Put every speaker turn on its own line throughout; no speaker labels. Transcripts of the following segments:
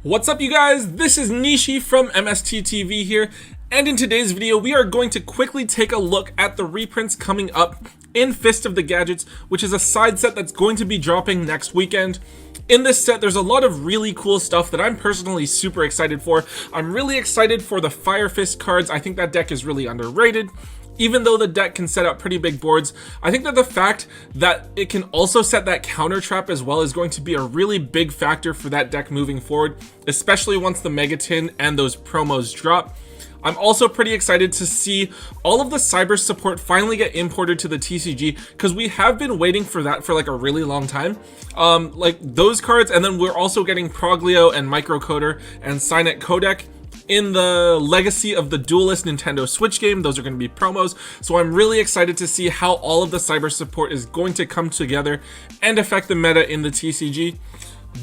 What's up, you guys? This is Nishi from MST.TV here, and in today's video we are going to quickly take a look at the reprints coming up in Fist of the Gadgets, which is a side set that's going to be dropping next weekend. In this set, there's a lot of really cool stuff that I'm personally super excited for. I'm really excited for the Fire Fist cards. I think that deck is really underrated. Even though the deck can set up pretty big boards, I think that the fact that it can also set that counter trap as well is going to be a really big factor for that deck moving forward, especially once the Mega Tin and those promos drop. I'm also pretty excited to see all of the Cyber support finally get imported to the TCG, because we have been waiting for that for like a really long time. Like those cards, and then we're also getting Proglio and Microcoder and Cynet Codec in the Legacy of the Duelist Nintendo Switch game. Those are going to be promos, so I'm really excited to see how all of the Cyber support is going to come together and affect the meta in the TCG.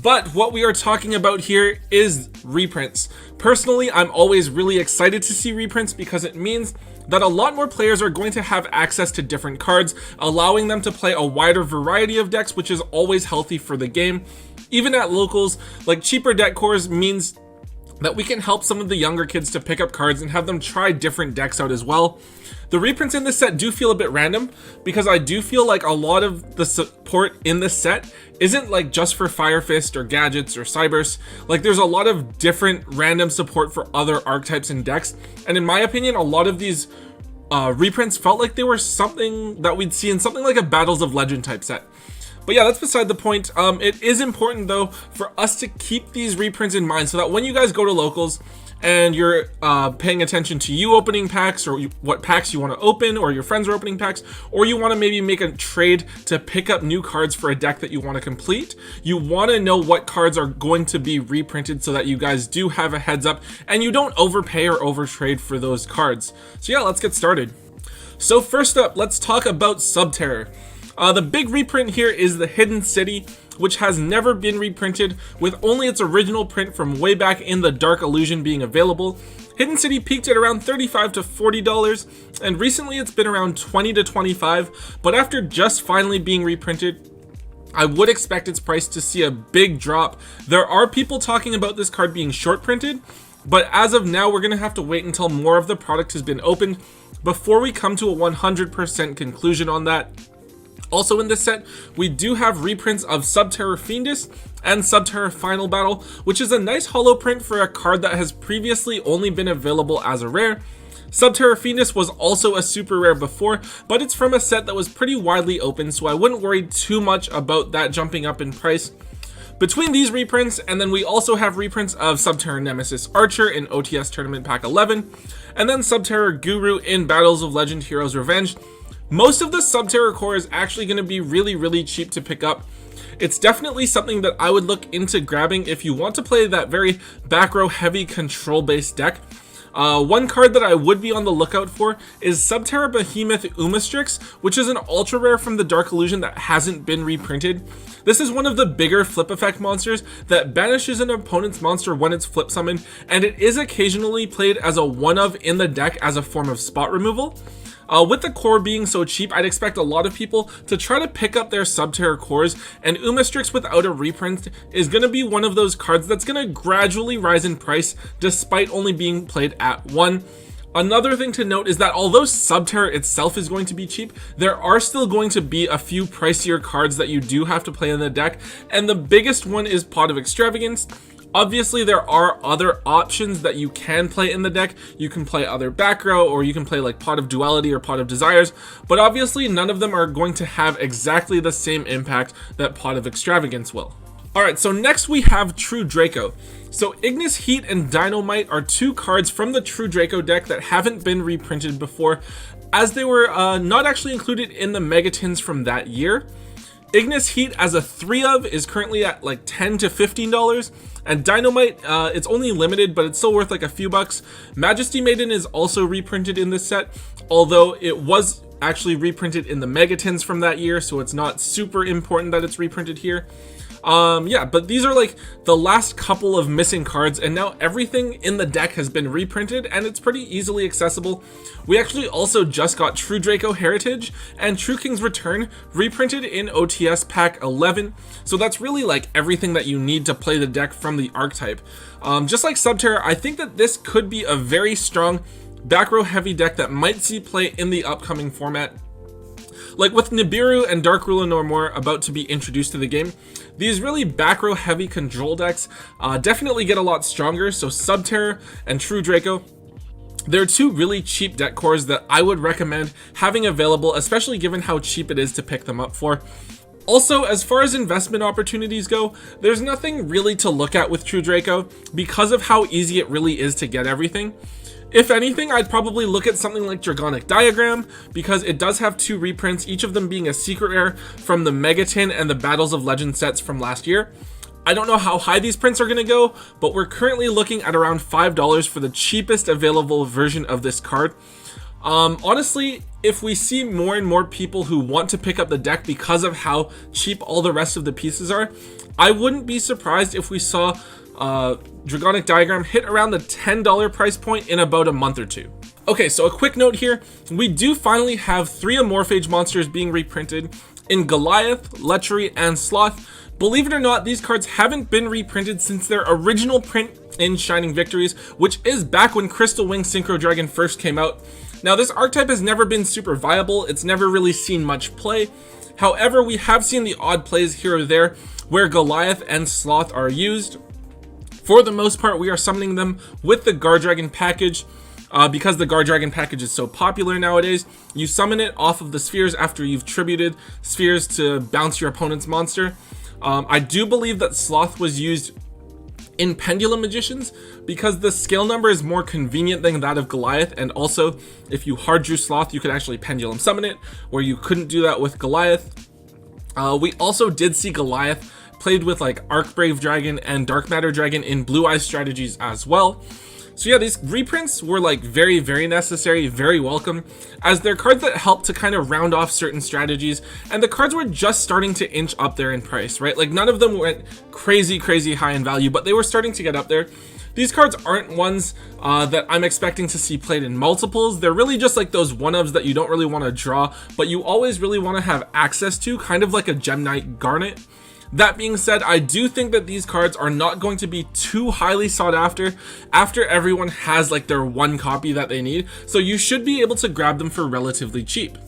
But what we are talking about here is reprints. Personally, I'm always really excited to see reprints because it means that a lot more players are going to have access to different cards, allowing them to play a wider variety of decks, which is always healthy for the game. Even at locals, like cheaper deck cores means that we can help some of the younger kids to pick up cards and have them try different decks out as well. The reprints in this set do feel a bit random, because I do feel like a lot of the support in this set isn't like just for Fire Fist or Gadgets or Cybers. Like there's a lot of different random support for other archetypes and decks, and in my opinion a lot of these reprints felt like they were something that we'd see in something like a Battles of Legend type set. But yeah, that's beside the point. It is important though for us to keep these reprints in mind, so that when you guys go to locals and you're paying attention to you opening packs, or what packs you want to open, or your friends are opening packs, or you want to maybe make a trade to pick up new cards for a deck that you want to complete, you want to know what cards are going to be reprinted so that you guys do have a heads up and you don't overpay or overtrade for those cards. So yeah, let's get started. So first up, let's talk about Subterra. The big reprint here is the Hidden City, which has never been reprinted, with only its original print from way back in the Dark Illusion being available. Hidden City peaked at around $35 to $40, and recently it's been around $20 to $25, but after just finally being reprinted, I would expect its price to see a big drop. There are people talking about this card being short printed, but as of now we're going to have to wait until more of the product has been opened before we come to a 100% conclusion on that. Also in this set, we do have reprints of Subterra Fiendus and Subterra Final Battle, which is a nice holo print for a card that has previously only been available as a rare. Subterra Fiendus was also a super rare before, but it's from a set that was pretty widely open, so I wouldn't worry too much about that jumping up in price. Between these reprints, and then we also have reprints of Subterra Nemesis Archer in OTS Tournament Pack 11, and then Subterra Guru in Battles of Legend Heroes Revenge. Most of the Subterra core is actually going to be really cheap to pick up. It's definitely something that I would look into grabbing if you want to play that very back row heavy control based deck. One card that I would be on the lookout for is Subterra Behemoth Umastrix, which is an ultra rare from the Dark Illusion that hasn't been reprinted. This is one of the bigger flip effect monsters that banishes an opponent's monster when it's flip summoned, and it is occasionally played as a one of in the deck as a form of spot removal. With the core being so cheap, I'd expect a lot of people to try to pick up their Subterra cores, and Umastrix without a reprint is going to be one of those cards that's going to gradually rise in price despite only being played at 1. Another thing to note is that although Subterra itself is going to be cheap, there are still going to be a few pricier cards that you do have to play in the deck, and the biggest one is Pot of Extravagance. Obviously, there are other options that you can play in the deck. You can play other back row, or you can play like Pot of Duality or Pot of Desires, but obviously none of them are going to have exactly the same impact that Pot of Extravagance will. Alright, so next we have True Draco. So Ignis Heat and Dynamite are two cards from the True Draco deck that haven't been reprinted before, as they were not actually included in the Megatins from that year. Ignis Heat as a 3 of is currently at like $10 to $15, and Dynamite, it's only limited, but it's still worth like a few bucks. Majesty Maiden is also reprinted in this set, although it was actually reprinted in the Megatins from that year, so it's not super important that it's reprinted here. Yeah, but these are like the last couple of missing cards, and now everything in the deck has been reprinted and it's pretty easily accessible. We actually also just got True Draco Heritage and True King's Return reprinted in OTS pack 11, so that's really like everything that you need to play the deck from the archetype. Just like Subterra, I think that this could be a very strong back row heavy deck that might see play in the upcoming format. Like with Nibiru and Dark Ruler no More about to be introduced to the game, these really back row heavy control decks definitely get a lot stronger. So Subterra and True Draco, they're two really cheap deck cores that I would recommend having available, especially given how cheap it is to pick them up for. Also, as far as investment opportunities go, there's nothing really to look at with True Draco because of how easy it really is to get everything. If anything, I'd probably look at something like Dragonic Diagram, because it does have 2 reprints, each of them being a secret rare from the Megaton and the Battles of Legend sets from last year. I don't know how high these prints are going to go, but we're currently looking at around $5 for the cheapest available version of this card. Honestly, if we see more and more people who want to pick up the deck because of how cheap all the rest of the pieces are, I wouldn't be surprised if we saw Dragonic Diagram hit around the $10 price point in about a month or two. Okay, so a quick note here, we do finally have 3 Amorphage monsters being reprinted in Goliath, Lechery, and Sloth. Believe it or not, these cards haven't been reprinted since their original print in Shining Victories, which is back when Crystal Wing Synchro Dragon first came out. Now, this archetype has never been super viable, it's never really seen much play. However, we have seen the odd plays here or there where Goliath and Sloth are used. For the most part, we are summoning them with the Guard Dragon package. Because the Guard Dragon package is so popular nowadays, you summon it off of the spheres after you've tributed spheres to bounce your opponent's monster. I do believe that Sloth was used in Pendulum Magicians because the scale number is more convenient than that of Goliath, and also if you hard drew Sloth, you could actually Pendulum summon it, where you couldn't do that with Goliath. We also did see Goliath played with like Arcbrave Dragon and Dark Matter Dragon in Blue Eye strategies as well. So yeah, these reprints were like very, very necessary, very welcome, as they're cards that help to kind of round off certain strategies, and the cards were just starting to inch up there in price, right? Like none of them went crazy high in value, but they were starting to get up there. These cards aren't ones that I'm expecting to see played in multiples. They're really just like those one-ofs that you don't really want to draw, but you always really want to have access to, kind of like a Gem Knight Garnet. That being said, I do think that these cards are not going to be too highly sought after everyone has like their one copy that they need, so you should be able to grab them for relatively cheap.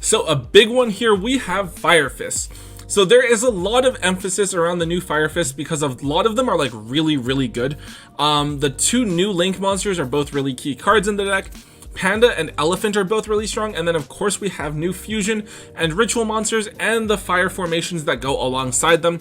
So a big one here, we have Fire Fists. So there is a lot of emphasis around the new Fire Fists because a lot of them are like really good. The 2 new Link monsters are both really key cards in the deck. Panda and Elephant are both really strong, and then of course we have new Fusion and Ritual monsters and the fire formations that go alongside them.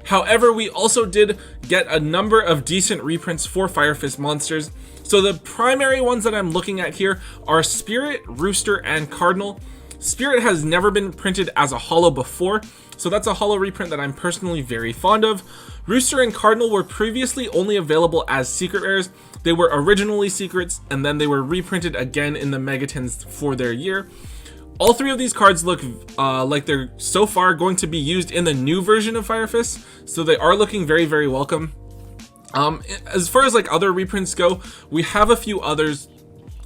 However, we also did get a number of decent reprints for Fire Fist monsters. So the primary ones that I'm looking at here are Spirit, Rooster, and Cardinal. Spirit has never been printed as a holo before, so that's a holo reprint that I'm personally very fond of. Rooster and Cardinal were previously only available as secret rares. They were originally secrets, and then they were reprinted again in the Megatons for their year. All 3 of these cards look like they're so far going to be used in the new version of Fire Fist, so they are looking very welcome. As far as like other reprints go, we have a few others.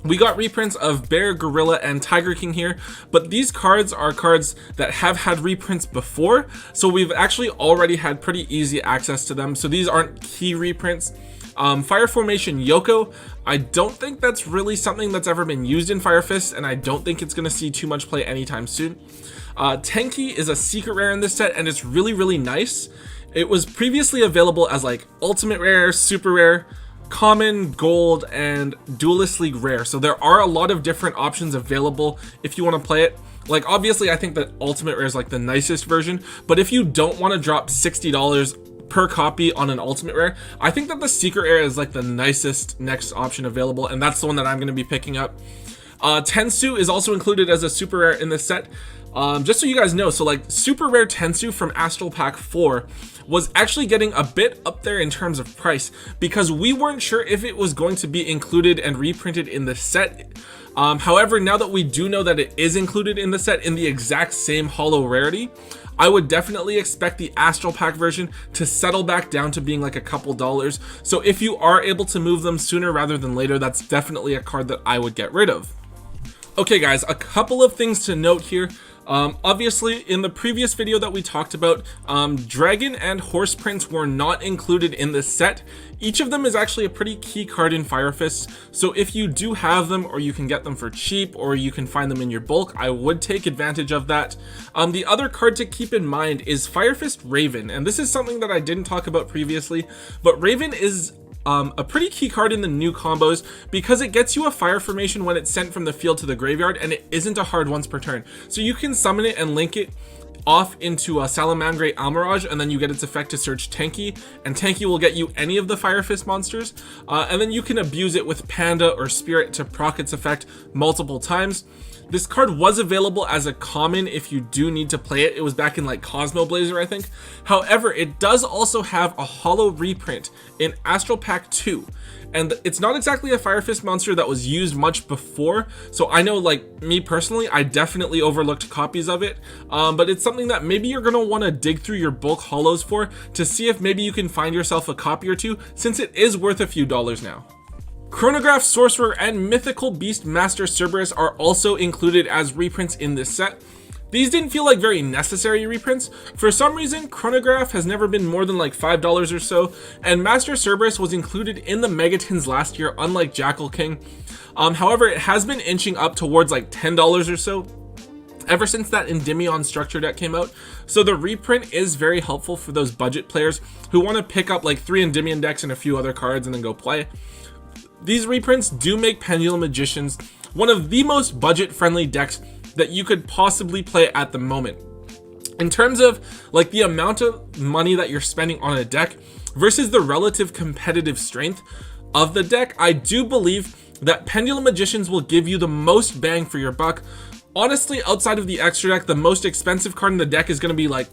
We got reprints of Bear, Gorilla, and Tiger King here, but these cards are cards that have had reprints before, so we've actually already had pretty easy access to them, so these aren't key reprints. Fire Formation Yoko, I don't think that's really something that's ever been used in Fire Fist, and I don't think it's going to see too much play anytime soon. Tenki is a secret rare in this set, and it's really nice. It was previously available as like Ultimate Rare, Super Rare, Common, Gold, and Duelist League Rare, so there are a lot of different options available if you want to play it. Like obviously I think that Ultimate Rare is like the nicest version, but if you don't want to drop $60 per copy on an Ultimate Rare, I think that the Secret Rare is like the nicest next option available, and that's the one that I'm going to be picking up. Tensu is also included as a super rare in this set. Just so you guys know, so like super rare Tensu from Astral Pack 4 was actually getting a bit up there in terms of price because we weren't sure if it was going to be included and reprinted in the set. However, now that we do know that it is included in the set in the exact same holo rarity, I would definitely expect the Astral Pack version to settle back down to being like a couple dollars. So if you are able to move them sooner rather than later, that's definitely a card that I would get rid of. Okay guys, a couple of things to note here. Obviously in the previous video that we talked about, Dragon and Horse Prints were not included in this set. Each of them is actually a pretty key card in Fire Fist, so if you do have them or you can get them for cheap or you can find them in your bulk, I would take advantage of that. The other card to keep in mind is Fire Fist Raven, and this is something that I didn't talk about previously, but Raven is a pretty key card in the new combos because it gets you a fire formation when it's sent from the field to the graveyard, and it isn't a hard once per turn. So you can summon it and link it off into a Salamangre Almirage, and then you get its effect to search Tanky, and Tanky will get you any of the Fire Fist monsters, and then you can abuse it with Panda or Spirit to proc its effect multiple times. This card was available as a common if you do need to play it. It was back in like Cosmo Blazer, I think. However, it does also have a holo reprint in Astral Pack 2. And it's not exactly a Fire Fist monster that was used much before. So I know, like me personally, I definitely overlooked copies of it. But it's something that maybe you're going to want to dig through your bulk holos for to see if maybe you can find yourself a copy or two, since it is worth a few dollars now. Chronograph Sorcerer and Mythical Beast Master Cerberus are also included as reprints in this set. These didn't feel like very necessary reprints. For some reason, Chronograph has never been more than like $5 or so, and Master Cerberus was included in the Megatins last year, unlike Jackal King. However, it has been inching up towards like $10 or so ever since that Endymion structure deck came out. So the reprint is very helpful for those budget players who want to pick up like 3 Endymion decks and a few other cards and then go play. These reprints do make Pendulum Magicians one of the most budget-friendly decks that you could possibly play at the moment. In terms of like the amount of money that you're spending on a deck versus the relative competitive strength of the deck, I do believe that Pendulum Magicians will give you the most bang for your buck. Honestly, outside of the extra deck, the most expensive card in the deck is going to be like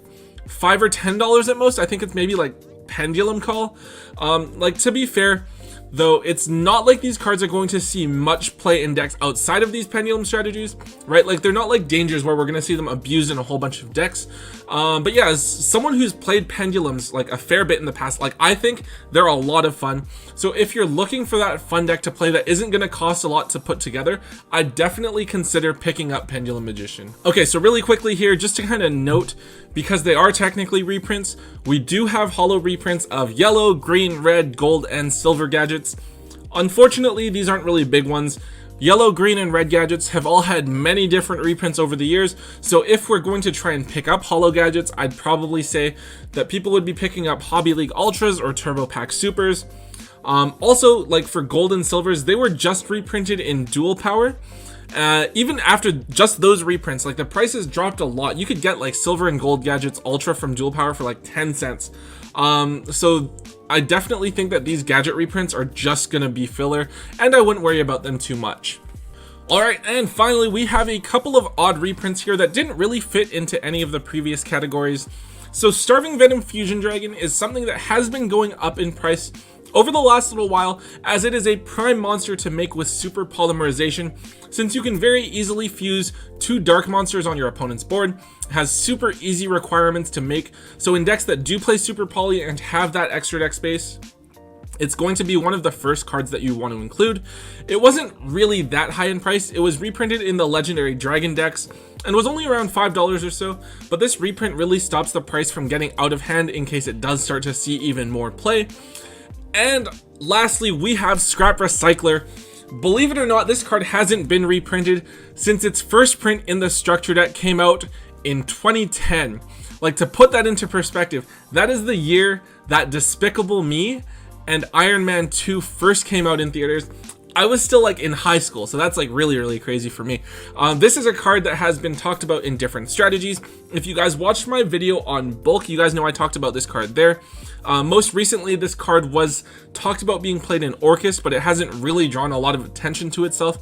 $5 or $10 at most. I think it's maybe like Pendulum Call. Like, to be fair, though, it's not like these cards are going to see much play in decks outside of these pendulum strategies, right? Like, they're not like Dangers where we're going to see them abused in a whole bunch of decks. But yeah, as someone who's played pendulums like a fair bit in the past, like, I think they're a lot of fun. So if you're looking for that fun deck to play that isn't going to cost a lot to put together, I'd definitely consider picking up Pendulum Magician. Okay, so really quickly here, just to kind of note, because they are technically reprints, we do have holo reprints of yellow, green, red, gold, and silver gadgets. Unfortunately, these aren't really big ones. Yellow, green, and red gadgets have all had many different reprints over the years, so if we're going to try and pick up holo gadgets, I'd probably say that people would be picking up Hobby League Ultras or Turbo Pack Supers. Also, like for gold and silvers, they were just reprinted in dual power. Even after just those reprints, like the prices dropped a lot. You could get like silver and gold gadgets ultra from dual power for like 10 cents. So I definitely think that these gadget reprints are just gonna be filler, and I wouldn't worry about them too much. Alright, and finally we have a couple of odd reprints here that didn't really fit into any of the previous categories. So Starving Venom Fusion Dragon is something that has been going up in price over the last little while, as it is a prime monster to make with super polymerization, since you can very easily fuse 2 dark monsters on your opponent's board. It has super easy requirements to make, so in decks that do play super poly and have that extra deck space, it's going to be one of the first cards that you want to include. It wasn't really that high in price. It was reprinted in the legendary dragon decks and was only around $5 or so, but this reprint really stops the price from getting out of hand in case it does start to see even more play. And lastly, we have Scrap Recycler. Believe it or not, this card hasn't been reprinted since its first print in the structure deck came out in 2010. Like, to put that into perspective, that is the year that Despicable Me and Iron Man 2 first came out in theaters. I was still like in high school, so that's like really crazy for me. This is a card that has been talked about in different strategies. If you guys watched my video on bulk, you guys know I talked about this card there. Most recently, this card was talked about being played in Orcus, but it hasn't really drawn a lot of attention to itself.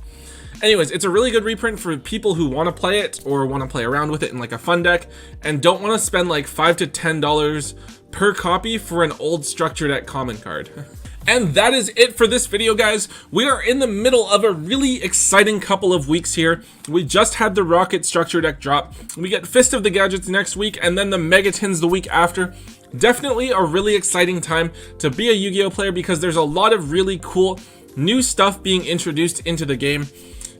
Anyways, it's a really good reprint for people who want to play it or want to play around with it in like a fun deck and don't want to spend like $5 to $10 per copy for an old structure deck common card. And that is it for this video, guys. We are in the middle of a really exciting couple of weeks here. We just had the Rocket structure deck drop. We get Fist of the Gadgets next week and then the Megatins the week after. Definitely a really exciting time to be a Yu-Gi-Oh player because there's a lot of really cool new stuff being introduced into the game.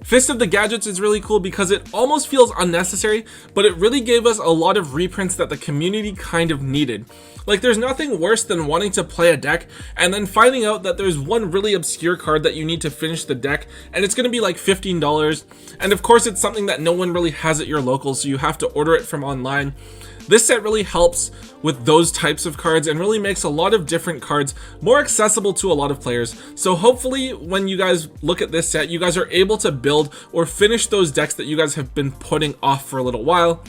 Fist of the Gadgets is really cool because it almost feels unnecessary, but it really gave us a lot of reprints that the community kind of needed. Like, there's nothing worse than wanting to play a deck and then finding out that there's one really obscure card that you need to finish the deck and it's going to be like $15, and of course it's something that no one really has at your local, so you have to order it from online. This set really helps with those types of cards and really makes a lot of different cards more accessible to a lot of players. So hopefully when you guys look at this set, you guys are able to build or finish those decks that you guys have been putting off for a little while.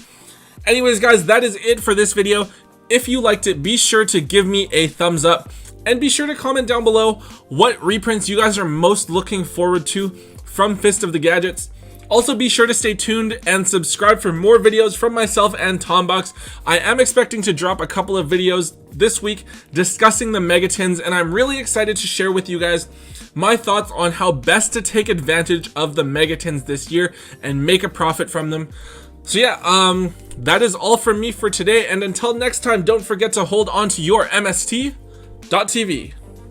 Anyways, guys, that is it for this video. If you liked it, be sure to give me a thumbs up and be sure to comment down below what reprints you guys are most looking forward to from Fist of the Gadgets. Also, be sure to stay tuned and subscribe for more videos from myself and Tombox. I am expecting to drop a couple of videos this week discussing the Megatins, and I'm really excited to share with you guys my thoughts on how best to take advantage of the Megatins this year and make a profit from them. So yeah, that is all from me for today, and until next time, don't forget to hold on to your MST.TV.